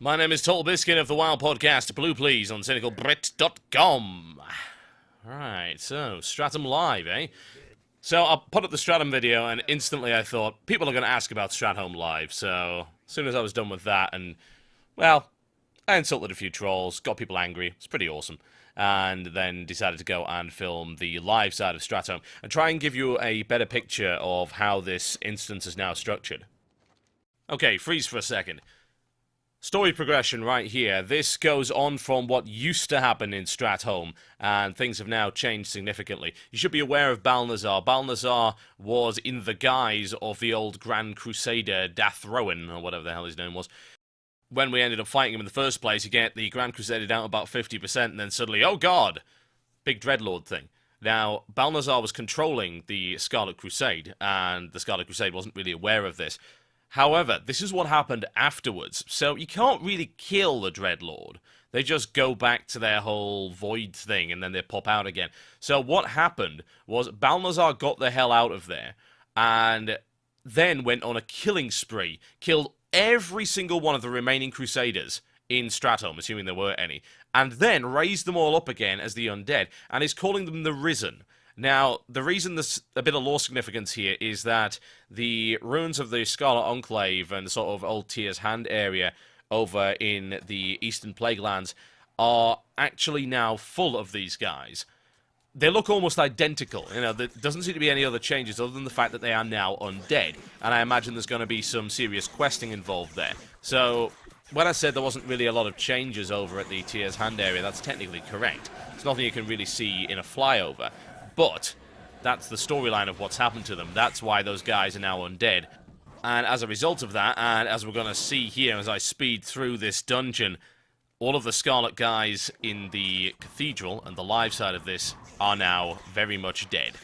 My name is Tall Biscuit of the WoW podcast, Blue Please, on cynicalbrit.com. Right, so, Stratholme Live, eh? So, I put up the Stratholme video, and instantly I thought, people are going to ask about Stratholme Live, so, as soon as I was done with that, and, well, I insulted a few trolls, got people angry, it's pretty awesome, and then decided to go and film the live side of Stratholme, and try and give you a better picture of how this instance is now structured. Okay, freeze for a second. Story progression right here. This goes on from what used to happen in Stratholme, and things have now changed significantly. You should be aware of Balnazzar. Balnazzar was in the guise of the old Grand Crusader Dathrowan, or whatever the hell his name was. When we ended up fighting him in the first place, you get the Grand Crusader down to about 50%, and then suddenly, oh god! Big Dreadlord thing. Now, Balnazzar was controlling the Scarlet Crusade, and the Scarlet Crusade wasn't really aware of this. However, this is what happened afterwards, so you can't really kill the Dreadlord. They just go back to their whole void thing, and then they pop out again. So what happened was Balnazzar got the hell out of there, and then went on a killing spree, killed every single one of the remaining Crusaders in Stratholme, assuming there were any, and then raised them all up again as the undead, and is calling them the Risen. Now, the reason there's a bit of lore significance here is that the ruins of the Scarlet Enclave and the sort of old Tyr's Hand area over in the Eastern Plaguelands are actually now full of these guys. They look almost identical. You know, there doesn't seem to be any other changes other than the fact that they are now undead. And I imagine there's going to be some serious questing involved there. So, when I said there wasn't really a lot of changes over at the Tyr's Hand area, that's technically correct. It's nothing you can really see in a flyover. But that's the storyline of what's happened to them. That's why those guys are now undead. And as a result of that, and as we're going to see here as I speed through this dungeon, all of the Scarlet guys in the Cathedral and the live side of this are now very much dead.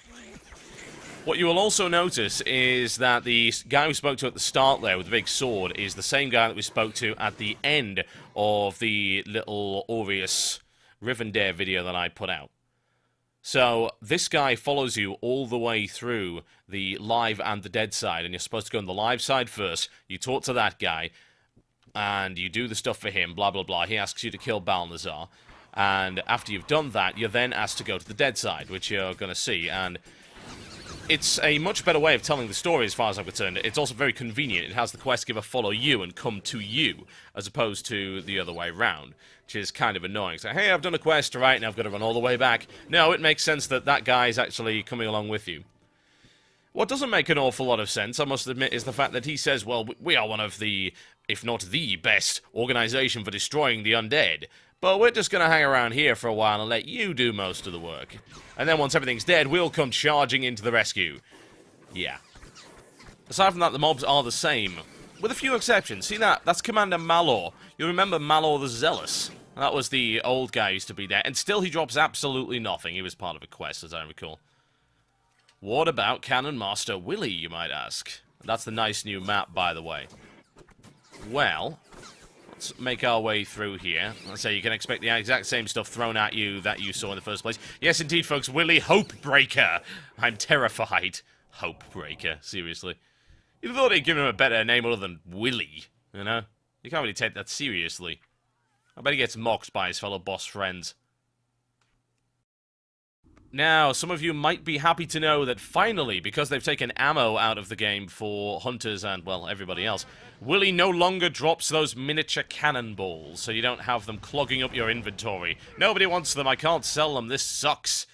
What you will also notice is that the guy we spoke to at the start there with the big sword is the same guy that we spoke to at the end of the little Aureus Rivendare video that I put out. So, this guy follows you all the way through the live and the dead side, and you're supposed to go on the live side first, you talk to that guy, and you do the stuff for him, blah blah blah, he asks you to kill Balnazzar, and after you've done that, you're then asked to go to the dead side, which you're going to see, and it's a much better way of telling the story as far as I'm concerned. It's also very convenient. It has the quest giver follow you and come to you, as opposed to the other way around, which is kind of annoying. So, hey, I've done a quest, right, now I've got to run all the way back. No, it makes sense that that guy is actually coming along with you. What doesn't make an awful lot of sense, I must admit, is the fact that he says, well, we are one of the, if not the best, organization for destroying the undead. But we're just going to hang around here for a while and let you do most of the work. And then once everything's dead, we'll come charging into the rescue. Yeah. Aside from that, the mobs are the same, with a few exceptions. See that? That's Commander Malor. You'll remember Malor the Zealous. That was the old guy who used to be there. And still he drops absolutely nothing. He was part of a quest, as I recall. What about Cannon Master Willie, you might ask? That's the nice new map, by the way. Well, let's make our way through here. Let's say you can expect the exact same stuff thrown at you that you saw in the first place. Yes, indeed, folks, Willie Hopebreaker. I'm terrified. Hopebreaker, seriously. You'd have thought he'd given him a better name other than Willie, you know? You can't really take that seriously. I bet he gets mocked by his fellow boss friends. Now, some of you might be happy to know that finally, because they've taken ammo out of the game for hunters and, well, everybody else, Willie no longer drops those miniature cannonballs, so you don't have them clogging up your inventory. Nobody wants them, I can't sell them, this sucks.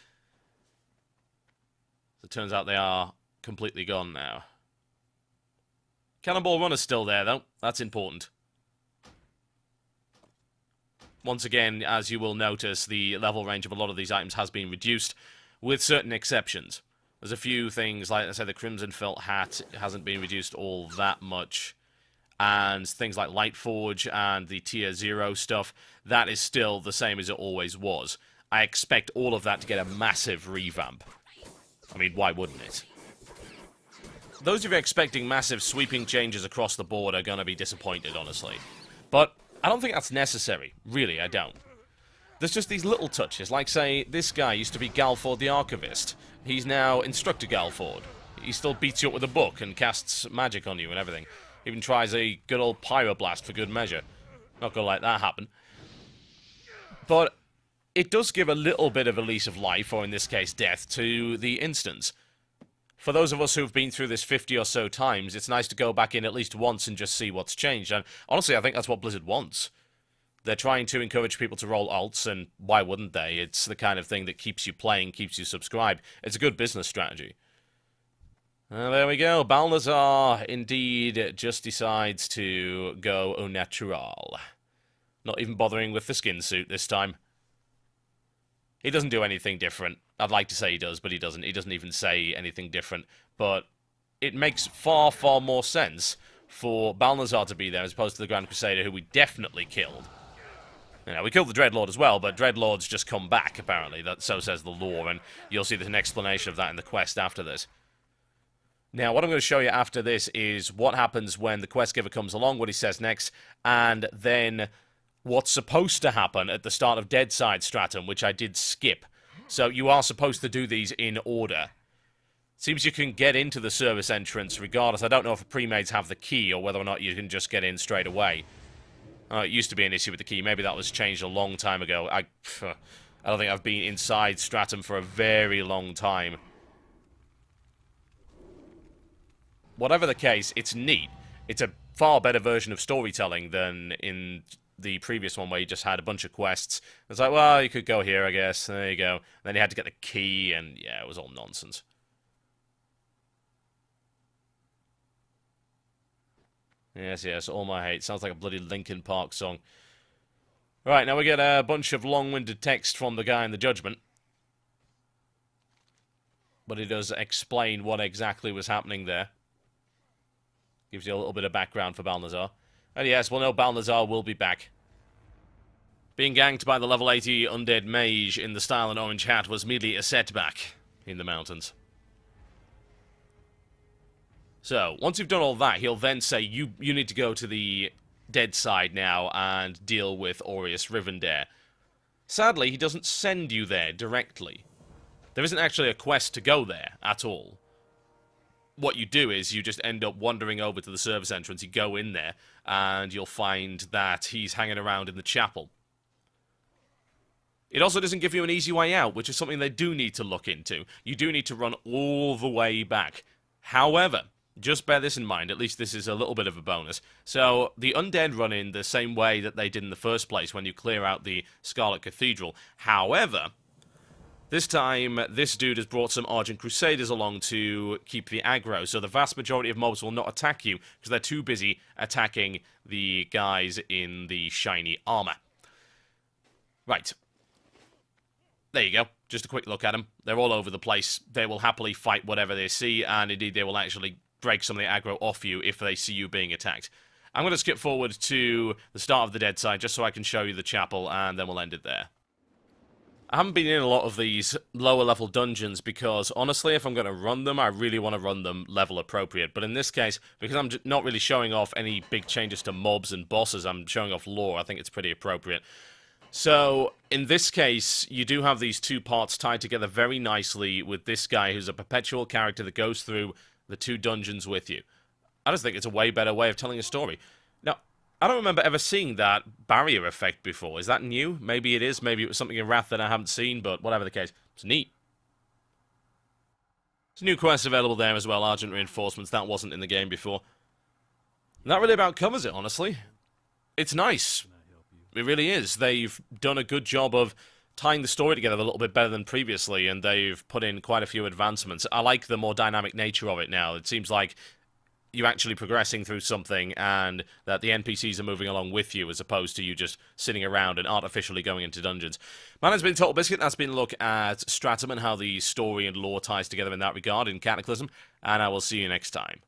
It turns out they are completely gone now. Cannonball Runner's still there, though. That's important. Once again, as you will notice, the level range of a lot of these items has been reduced, with certain exceptions. There's a few things, like I said, the Crimson Felt Hat hasn't been reduced all that much, and things like Lightforge and the Tier 0 stuff, that is still the same as it always was. I expect all of that to get a massive revamp. I mean, why wouldn't it? Those of you expecting massive sweeping changes across the board are going to be disappointed, honestly. But I don't think that's necessary. Really, I don't. There's just these little touches, like, say, this guy used to be Galford the Archivist. He's now Instructor Galford. He still beats you up with a book and casts magic on you and everything. Even tries a good old pyroblast for good measure. Not gonna let that happen. But it does give a little bit of a lease of life, or in this case, death, to the instance. For those of us who've been through this 50 or so times, it's nice to go back in at least once and just see what's changed. And honestly, I think that's what Blizzard wants. They're trying to encourage people to roll alts, and why wouldn't they? It's the kind of thing that keeps you playing, keeps you subscribed. It's a good business strategy. There we go. Balnazzar indeed just decides to go au natural. Not even bothering with the skin suit this time. He doesn't do anything different. I'd like to say he does, but he doesn't. He doesn't even say anything different. But it makes far, far more sense for Balnazzar to be there as opposed to the Grand Crusader, who we definitely killed. You know, we killed the Dreadlord as well, but Dreadlord's just come back, apparently. So says the lore, and you'll see there's an explanation of that in the quest after this. Now, what I'm going to show you after this is what happens when the quest giver comes along, what he says next, and then what's supposed to happen at the start of Deadside Stratum, which I did skip. So you are supposed to do these in order. Seems you can get into the service entrance regardless. I don't know if pre-mades have the key or whether or not you can just get in straight away. It used to be an issue with the key. Maybe that was changed a long time ago. I don't think I've been inside Stratum for a very long time. Whatever the case, it's neat. It's a far better version of storytelling than in the previous one where you just had a bunch of quests. It's like, well, you could go here, I guess. There you go. And then you had to get the key, and yeah, it was all nonsense. Yes, yes, All My Hate. Sounds like a bloody Linkin Park song. Right, now we get a bunch of long-winded text from the guy in the Judgment. But he does explain what exactly was happening there. Gives you a little bit of background for Balnazzar. And yes, we'll know Balnazzar will be back. Being ganked by the level 80 undead mage in the style and orange hat was merely a setback in the mountains. So, once you've done all that, he'll then say, you need to go to the dead side now and deal with Aureus Rivendare. Sadly, he doesn't send you there directly. There isn't actually a quest to go there at all. What you do is you just end up wandering over to the service entrance, you go in there, and you'll find that he's hanging around in the chapel. It also doesn't give you an easy way out, which is something they do need to look into. You do need to run all the way back. However, just bear this in mind, at least this is a little bit of a bonus. So, the undead run in the same way that they did in the first place when you clear out the Scarlet Cathedral. However, this time, this dude has brought some Argent Crusaders along to keep the aggro, so the vast majority of mobs will not attack you, because they're too busy attacking the guys in the shiny armor. Right. There you go. Just a quick look at them. They're all over the place. They will happily fight whatever they see, and indeed they will actually break some of the aggro off you if they see you being attacked. I'm going to skip forward to the start of the dead side, just so I can show you the chapel, and then we'll end it there. I haven't been in a lot of these lower level dungeons because, honestly, if I'm going to run them, I really want to run them level appropriate. But in this case, because I'm not really showing off any big changes to mobs and bosses, I'm showing off lore, I think it's pretty appropriate. So, in this case, you do have these two parts tied together very nicely with this guy who's a perpetual character that goes through the two dungeons with you. I just think it's a way better way of telling a story. Now, I don't remember ever seeing that barrier effect before. Is that new? Maybe it is. Maybe it was something in Wrath that I haven't seen, but whatever the case, it's neat. There's a new quest available there as well, Argent Reinforcements. That wasn't in the game before. And that really about covers it, honestly. It's nice. It really is. They've done a good job of tying the story together a little bit better than previously, and they've put in quite a few advancements. I like the more dynamic nature of it now. It seems like you're actually progressing through something, and that the NPCs are moving along with you, as opposed to you just sitting around and artificially going into dungeons. My name's been Total Biscuit. That's been a look at Stratum and how the story and lore ties together in that regard in Cataclysm, and I will see you next time.